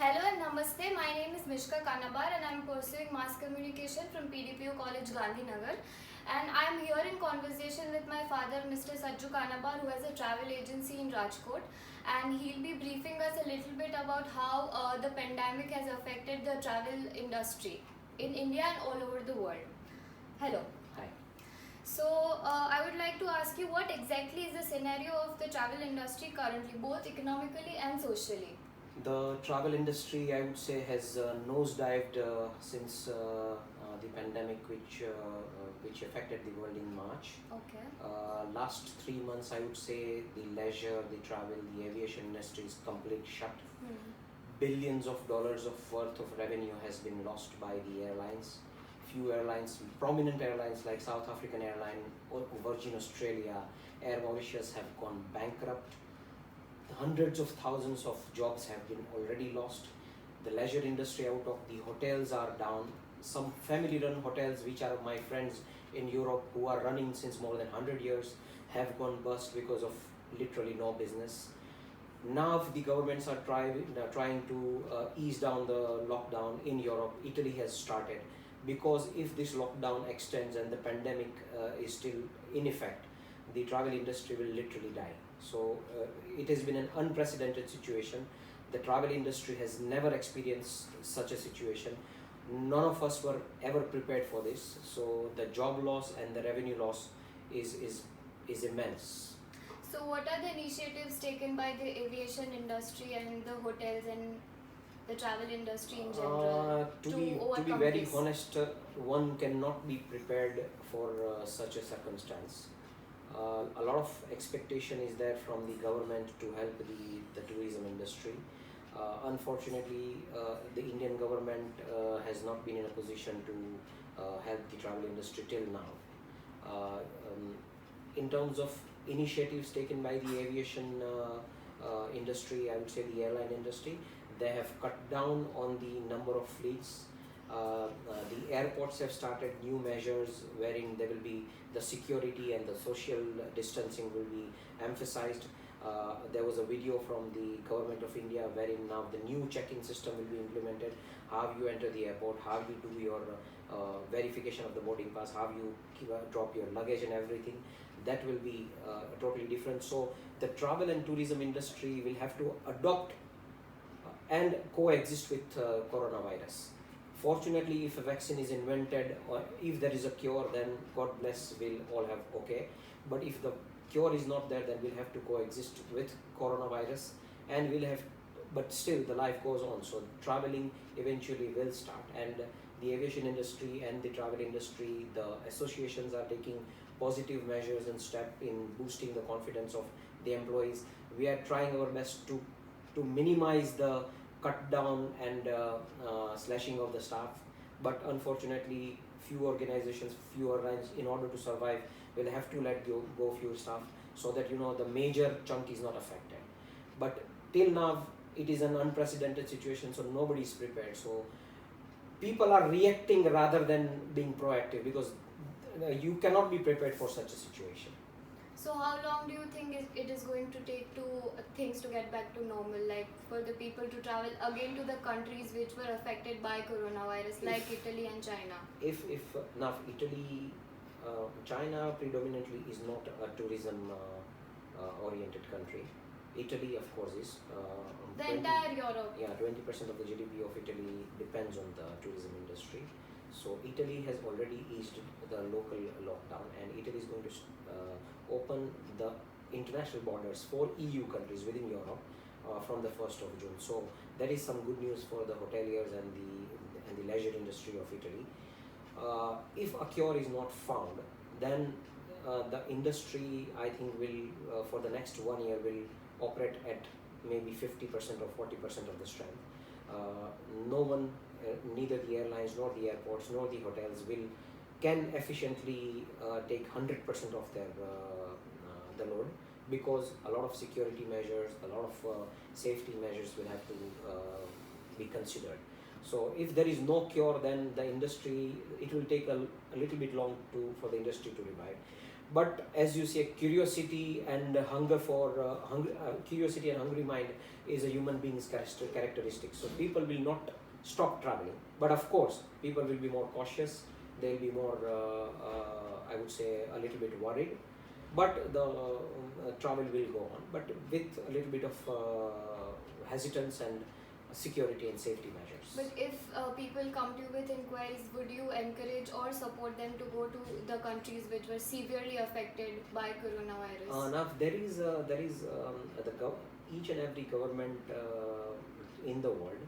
Hello and namaste. My name is Mishka Kanabar and I am pursuing mass communication from PDPU College Gandhinagar. And I am here in conversation with my father, Mr. Sajju Kanabar, who has a travel agency in Rajkot. And he'll be briefing us a little bit about how the pandemic has affected the travel industry in India and all over the world. Hello. Hi. So, I would like to ask you what exactly is the scenario of the travel industry currently, both economically and socially? The travel industry, I would say, has nosedived since the pandemic, which affected the world in March. Okay. Last 3 months, I would say, the leisure, the travel, the aviation industry is completely shut. Billions of dollars of worth of revenue has been lost by the airlines. Few airlines, prominent airlines like South African Airline or Virgin Australia, Air Mauritius have gone bankrupt. Hundreds of thousands of jobs have been already lost. The leisure industry out of the hotels are down. Some family run hotels, which are my friends in Europe who are running since more than 100 years, have gone bust because of literally no business. Now the governments are trying to ease down the lockdown in Europe. Italy has started, because if this lockdown extends and the pandemic is still in effect, the travel industry will literally die. So it has been an unprecedented situation. The travel industry has never experienced such a situation. None of us were ever prepared for this. So the job loss and the revenue loss is immense. So, what are the initiatives taken by the aviation industry and the hotels and the travel industry in general To be overcome very this? honest, one cannot be prepared for such a circumstance. A lot of expectation is there from the government to help the tourism industry. Unfortunately, the Indian government has not been in a position to help the travel industry till now. In terms of initiatives taken by the aviation industry, I would say the airline industry, they have cut down on the number of fleets. The airports have started new measures wherein there will be the security and the social distancing will be emphasized. There was a video from the government of India wherein now the new check-in system will be implemented. How you enter the airport, how you do your verification of the boarding pass, how you drop your luggage and everything. That will be totally different. So the travel and tourism industry will have to adopt and coexist with coronavirus. Fortunately, if a vaccine is invented or if there is a cure, then God bless, we'll all have okay. But if the cure is not there, then we'll have to coexist with coronavirus, and but still the life goes on. So traveling eventually will start, and the aviation industry and the travel industry, the associations are taking positive measures and step in boosting the confidence of the employees. We are trying our best to minimize the cut down and slashing of the staff, but unfortunately few organizations, few airlines, in order to survive, will have to let go few staff, so that the major chunk is not affected. But till now it is an unprecedented situation, so nobody is prepared. So people are reacting rather than being proactive, because you cannot be prepared for such a situation. So, how long do you think it is going to take to things to get back to normal, like for the people to travel again to the countries which were affected by coronavirus, like Italy and China? If now Italy, China predominantly is not a tourism oriented country. Italy, of course, is. The entire Europe. Yeah, 20% of the GDP of Italy depends on the tourism industry. So Italy has already eased the local lockdown, and Italy is going to open the international borders for EU countries within Europe from the 1st of June. So that is some good news for the hoteliers and the leisure industry of Italy. If a cure is not found, then the industry, I think, will for the next 1 year will operate at maybe 50% or 40% of the strength. No one, neither the airlines nor the airports nor the hotels can efficiently take 100% of their the load, because a lot of security measures, a lot of safety measures will have to be considered. So if there is no cure, then the industry, it will take a little bit long for the industry to revive. But as you say, curiosity and hunger for curiosity and hungry mind is a human being's characteristic. So people will not stop traveling, but of course people will be more cautious. They'll be more, I would say, a little bit worried. But the travel will go on, but with a little bit of hesitance and security and safety measures. But if people come to you with inquiries, would you encourage or support them to go to the countries which were severely affected by coronavirus? Now each and every government in the world,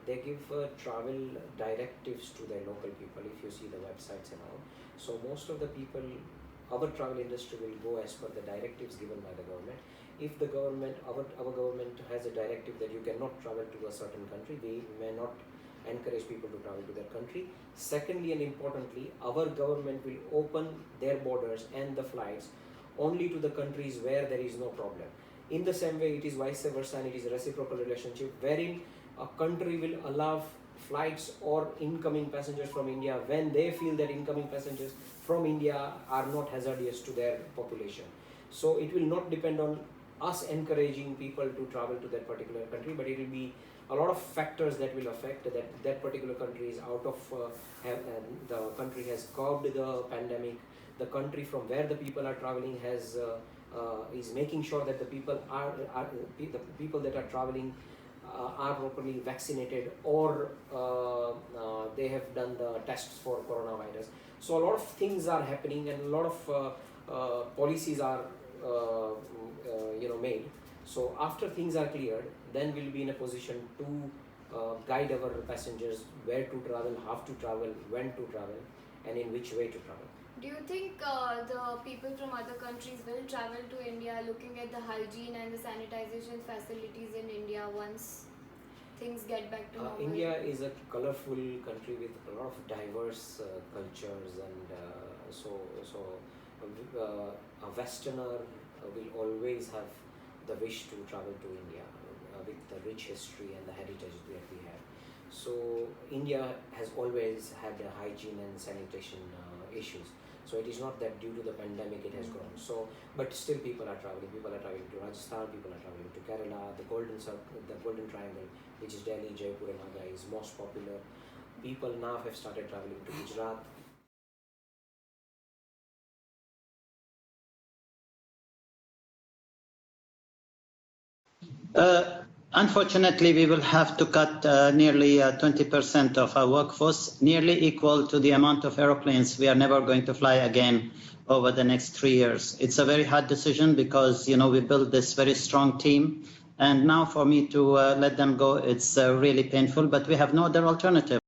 they give travel directives to their local people. If you see the websites and all, so most of the people, our travel industry will go as per the directives given by the government. If the government, our government has a directive that you cannot travel to a certain country, we may not encourage people to travel to that country. Secondly and importantly, our government will open their borders and the flights only to the countries where there is no problem. In the same way, it is vice versa, and it is a reciprocal relationship wherein a country will allow flights or incoming passengers from India when they feel that incoming passengers from India are not hazardous to their population. So it will not depend on us encouraging people to travel to that particular country, but it will be a lot of factors that will affect that particular country is out of the country has curbed the pandemic. The country from where the people are traveling has is making sure that the people that are traveling are properly vaccinated, or they have done the tests for coronavirus. So a lot of things are happening, and a lot of policies are made. So after things are cleared, then we'll be in a position to guide our passengers where to travel, how to travel, when to travel, and in which way to travel. Do you think the people from other countries will travel to India looking at the hygiene and the sanitization facilities in India once things get back to normal? India is a colorful country with a lot of diverse cultures, and a Westerner will always have the wish to travel to India with the rich history and the heritage that we have. So India has always had hygiene and sanitation issues. So it is not that due to the pandemic it has grown. So, but still people are traveling. People are traveling to Rajasthan. People are traveling to Kerala. The Golden Triangle, which is Delhi, Jaipur, and Agra, is most popular. People now have started traveling to Gujarat. Unfortunately, we will have to cut nearly 20% of our workforce, nearly equal to the amount of aeroplanes we are never going to fly again over the next 3 years. It's a very hard decision because, we built this very strong team. And now for me to let them go, it's really painful, but we have no other alternative.